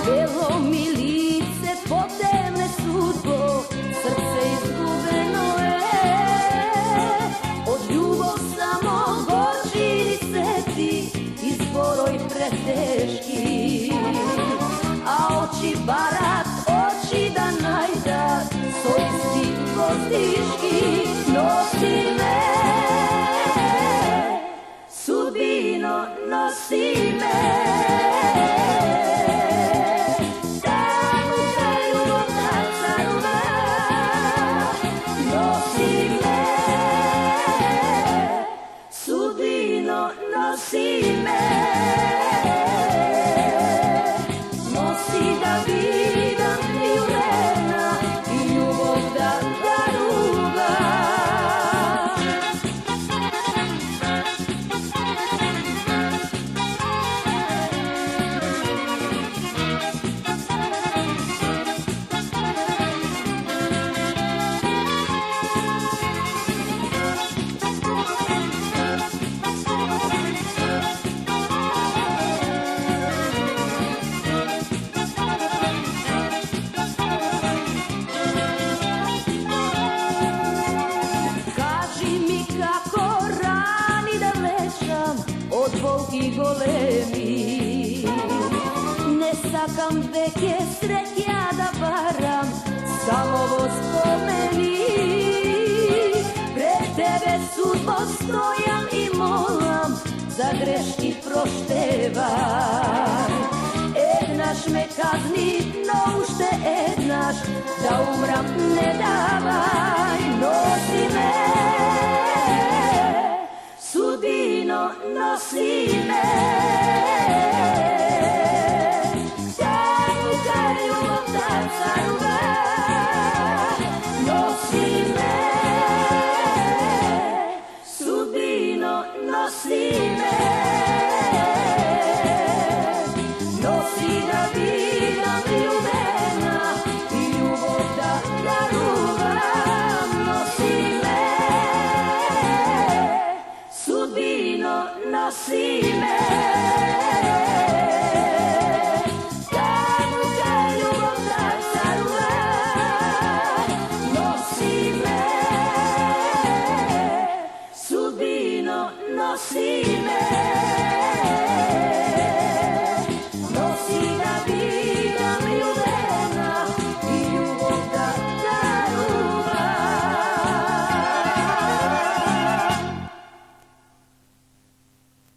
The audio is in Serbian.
Belo mi lice, podeme sudbo, srce izgubeno je. Od ljubov samo gorčini seti, izboroj preteški. A oči barat, oči da najdat, so isti gozdiški. Nosi me, sudbino, nosi me. Nosi me, nosi da vidim i vremena i ljubov da daruga. Od volki golemi ne sakam veke sretja da varam, samo ovo spomeni. Pred tebe sudbo stojam i molam, za greški proštevaj. Ednaš me kazni, no ušte ednaš, da umram ne davaj. Nosi me, sudbino, nosi me. Jabuka ljubav da caruga, nosi me. Sudbino, nosi me. Nosi da vidim ljubena i ljubov da darugam. Nosi me, sudbino, nosi me. Jabuka ljubav da caruga, nosi me. Sudbino, nosi me.